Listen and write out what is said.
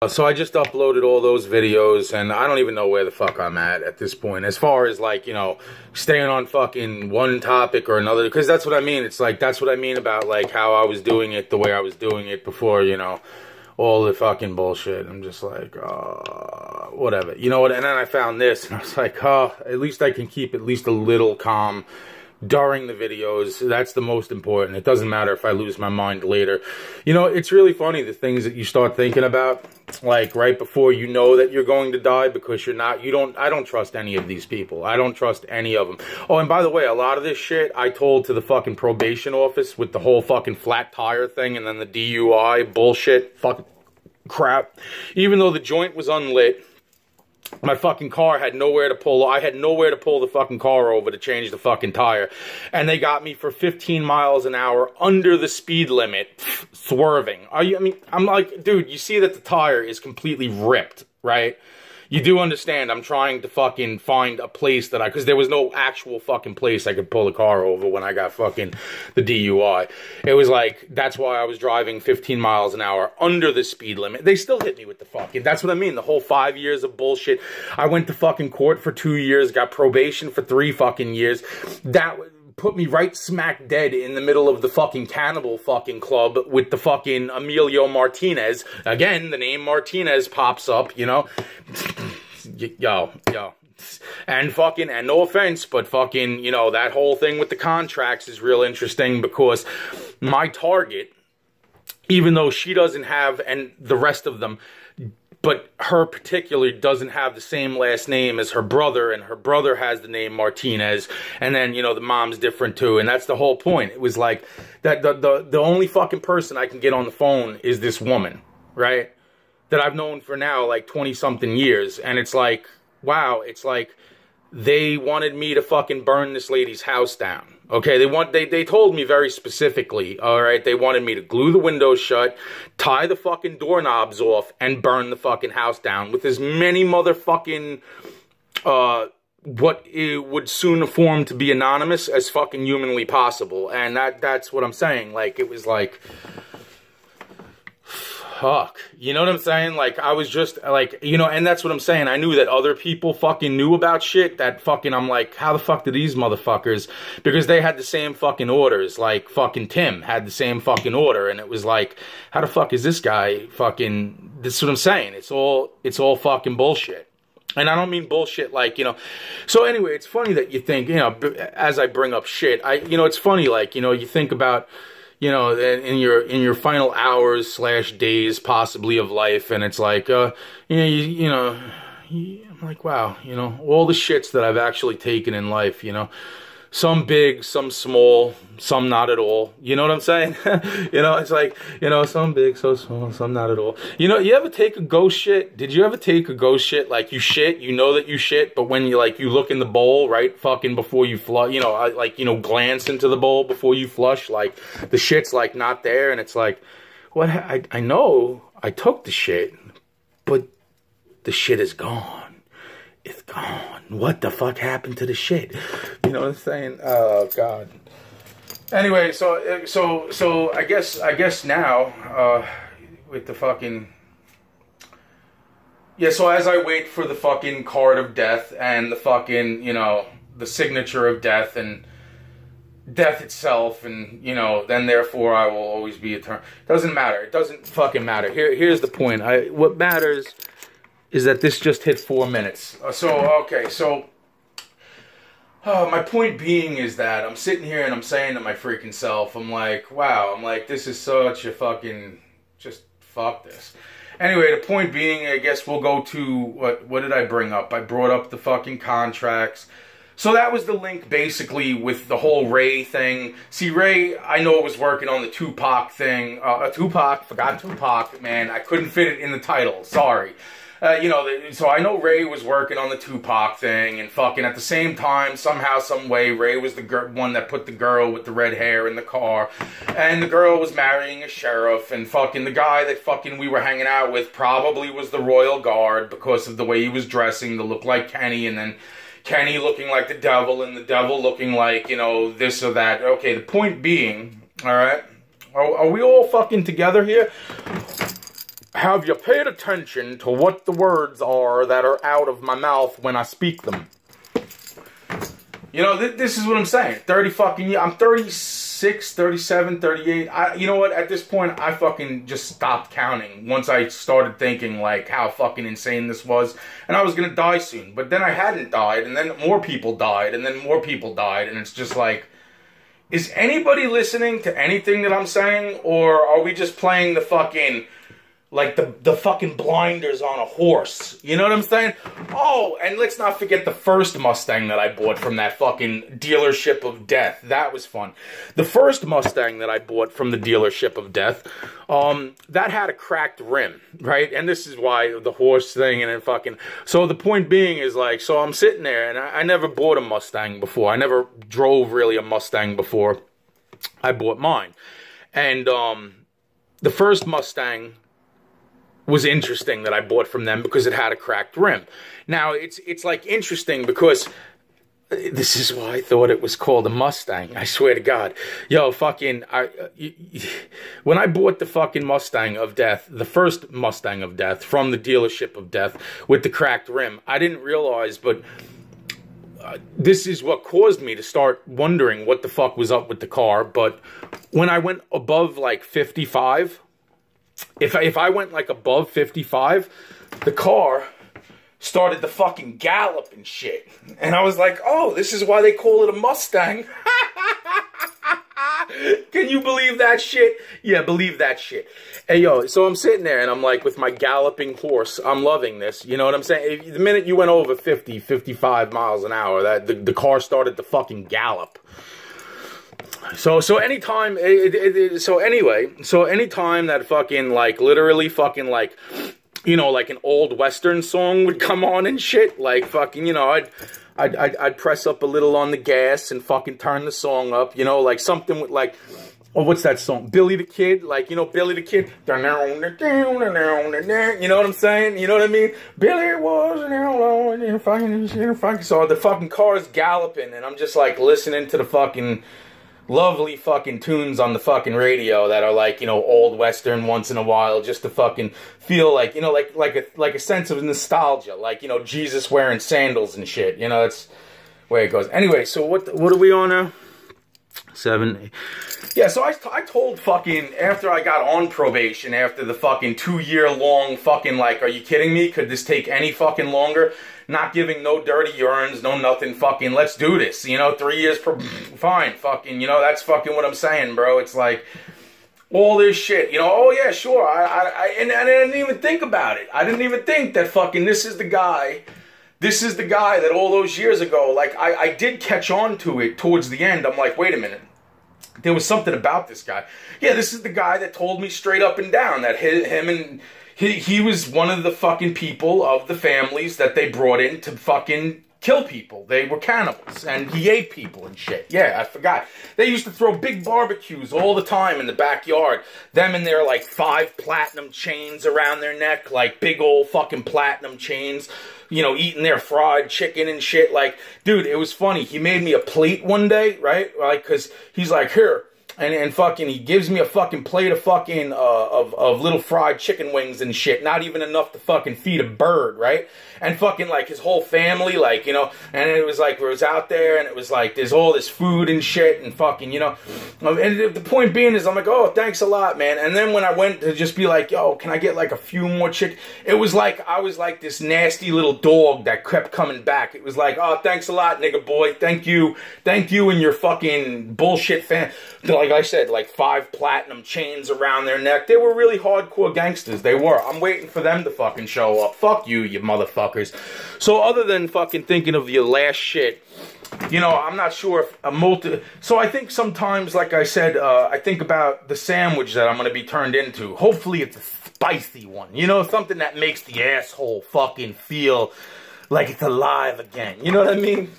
So I just uploaded all those videos, and I don't even know where the fuck I'm at this point. As far as, like, you know, staying on fucking one topic or another, because that's what I mean. It's like, that's what I mean about, like, how I was doing it the way I was doing it before, you know, all the fucking bullshit. I'm just like, whatever. You know what? And then I found this, and I was like, at least I can keep at least a little calm during the videos. That's the most important. It doesn't matter if I lose my mind later. You know, it's really funny, the things that you start thinking about, like, right before you know that you're going to die, because I don't trust any of these people. I don't trust any of them. Oh, and by the way, a lot of this shit I told to the fucking probation office with the whole fucking flat tire thing and then the DUI bullshit fucking crap. Even though the joint was unlit, my fucking car had nowhere to pull. I had nowhere to pull the fucking car over to change the fucking tire. And they got me for 15 miles an hour under the speed limit, swerving. I mean, I'm like, dude, you see that the tire is completely ripped, right? You do understand I'm trying to fucking find a place that because there was no actual fucking place I could pull the car over when I got fucking the DUI. It was like, that's why I was driving 15 miles an hour under the speed limit. They still hit me with the fucking, that's what I mean, the whole 5 years of bullshit. I went to fucking court for 2 years, got probation for 3 fucking years. That put me right smack dead in the middle of the fucking cannibal fucking club with the fucking Emilio Martinez. Again, the name Martinez pops up, you know. Yo. And fucking, and no offense, but fucking, you know, that whole thing with the contracts is real interesting, because my target, even though she doesn't have, and the rest of them, but her particularly doesn't have the same last name as her brother, and her brother has the name Martinez, and then, you know, the mom's different too, and that's the whole point. It was like, that the only fucking person I can get on the phone is this woman, right? That I've known for now, like, 20-something years, and it's like, wow, it's like, they wanted me to fucking burn this lady's house down. Okay, they told me very specifically, all right, they wanted me to glue the windows shut, tie the fucking doorknobs off, and burn the fucking house down with as many motherfucking, what it would soon form to be anonymous as fucking humanly possible. And that's what I'm saying. Like, it was like, fuck, you know what I'm saying? Like, I was just, like, you know, and that's what I'm saying. I knew that other people fucking knew about shit that fucking, I'm like, how the fuck do these motherfuckers, because they had the same fucking orders, like, fucking Tim had the same fucking order, and it was like, how the fuck is this guy fucking, this is what I'm saying, it's all fucking bullshit. And I don't mean bullshit like, you know, so anyway, it's funny that you think, you know, as I bring up shit, you know, it's funny, like, you know, you think about, you know, in your final hours / days possibly of life, and it's like, I'm like, wow, you know, all the shits that I've actually taken in life, you know, some big, some small, some not at all. You know what I'm saying? You know, it's like, you know, some big, so small, some not at all. You know, you ever take a ghost shit? Did you ever take a ghost shit? Like, you shit, you know that you shit, but when you, like, you look in the bowl, right, fucking before you flush, you know, like, you know, glance into the bowl before you flush, like, the shit's, like, not there, and it's like, what, I know I took the shit, but the shit is gone. It's gone. What the fuck happened to the shit? You know what I'm saying? Oh, God. Anyway, so I guess now, with the fucking, yeah, so as I wait for the fucking card of death and the fucking, you know, the signature of death and death itself, and, you know, then therefore I will always be eternal. Doesn't matter. It doesn't fucking matter. Here's the point. What matters is that this just hit 4 minutes. Okay, so my point being is that I'm sitting here and I'm saying to my freaking self, I'm like, wow, I'm like, this is such a fucking, just fuck this. Anyway, the point being, I guess we'll go to, what did I bring up? I brought up the fucking contracts. So that was the link, basically, with the whole Ray thing. See, Ray, I know, was working on the Tupac thing. Forgot Tupac, man. I couldn't fit it in the title. Sorry. You know, so I know Ray was working on the Tupac thing, and fucking at the same time, somehow, some way, Ray was the one that put the girl with the red hair in the car, and the girl was marrying a sheriff, and fucking the guy that fucking we were hanging out with probably was the Royal Guard because of the way he was dressing to look like Kenny, and then Kenny looking like the devil, and the devil looking like, you know, this or that. Okay, the point being, alright, are we all fucking together here? have you paid attention to what the words are that are out of my mouth when I speak them? You know, this is what I'm saying. 30 fucking years. I'm 36, 37, 38. You know what? At this point, I fucking just stopped counting once I started thinking, like, how fucking insane this was. And I was going to die soon. But then I hadn't died, and then more people died, and then more people died. And it's just like, is anybody listening to anything that I'm saying? Or are we just playing the fucking... like the fucking blinders on a horse. You know what I'm saying? Oh, and let's not forget the first Mustang that I bought from that fucking dealership of death. That was fun. The first Mustang that I bought from the dealership of death, that had a cracked rim, right? And this is why the horse thing and then fucking... So the point being is like, so I'm sitting there and I never bought a Mustang before. I never drove really a Mustang before I bought mine. And the first Mustang... was interesting that I bought from them because it had a cracked rim. Now, it's like interesting because this is why I thought it was called a Mustang. I swear to God. Yo, fucking, when I bought the fucking Mustang of death, the first Mustang of death from the dealership of death with the cracked rim, I didn't realize, but this is what caused me to start wondering what the fuck was up with the car. But when I went above like 55... If I went like above 55, the car started to fucking gallop and shit. And I was like, oh, this is why they call it a Mustang. Can you believe that shit? Yeah, believe that shit. Hey, yo, so I'm sitting there and I'm like with my galloping horse. I'm loving this. You know what I'm saying? The minute you went over 50, 55 miles an hour, the car started to fucking gallop. So anytime, so anytime that fucking, like, literally fucking, like, you know, like an old Western song would come on and shit, like, fucking, you know, I'd press up a little on the gas and fucking turn the song up, you know, like something with, like, oh, what's that song? Billy the Kid, like, you know, Billy the Kid, you know what I'm saying? You know what I mean? Billy was fucking, so the fucking car is galloping, and I'm just, like, listening to the fucking... lovely fucking tunes on the fucking radio that are like, you know, old Western once in a while, just to fucking feel like, you know, like a sense of nostalgia, like, you know, Jesus wearing sandals and shit, you know, that's where it goes. Anyway, so what are we on now? 7. Yeah, so I told fucking, after I got on probation, after the fucking 2-year-long fucking, like, are you kidding me? Could this take any fucking longer? Not giving no dirty urines, no nothing, fucking, let's do this, you know, 3 years, fine, fucking, you know, that's fucking what I'm saying, bro. It's like, all this shit, you know, oh yeah, sure, and I didn't even think about it. I didn't even think that fucking, this is the guy that all those years ago, like, I did catch on to it towards the end. I'm like, wait a minute. There was something about this guy. Yeah, this is the guy that told me straight up and down that he was one of the fucking people of the families that they brought in to fucking kill people. They were cannibals, and he ate people and shit. Yeah, I forgot. They used to throw big barbecues all the time in the backyard. Them and their, like, 5 platinum chains around their neck, like, big old fucking platinum chains, you know, eating their fried chicken and shit. Like, dude, it was funny. He made me a plate one day, right? Like, because he's like, here. And fucking, he gives me a fucking plate of fucking, of little fried chicken wings and shit. Not even enough to fucking feed a bird, right? And fucking, like, his whole family, like, you know, and it was like, we was out there, and it was like, there's all this food and shit, and fucking, you know. And the point being is, I'm like, oh, thanks a lot, man. And then when I went to just be like, yo, can I get, like, a few more chicken? It was like, I was like this nasty little dog that kept coming back. It was like, oh, thanks a lot, nigga boy. Thank you and your fucking bullshit fan. Like I said, like 5 platinum chains around their neck. They were really hardcore gangsters. They were. I'm waiting for them to fucking show up. Fuck you, you motherfuckers. So other than fucking thinking of your last shit, you know, I'm not sure if so I think sometimes, like I said, I think about the sandwich that I'm going to be turned into. Hopefully it's a spicy one. You know, something that makes the asshole fucking feel like it's alive again. You know what I mean?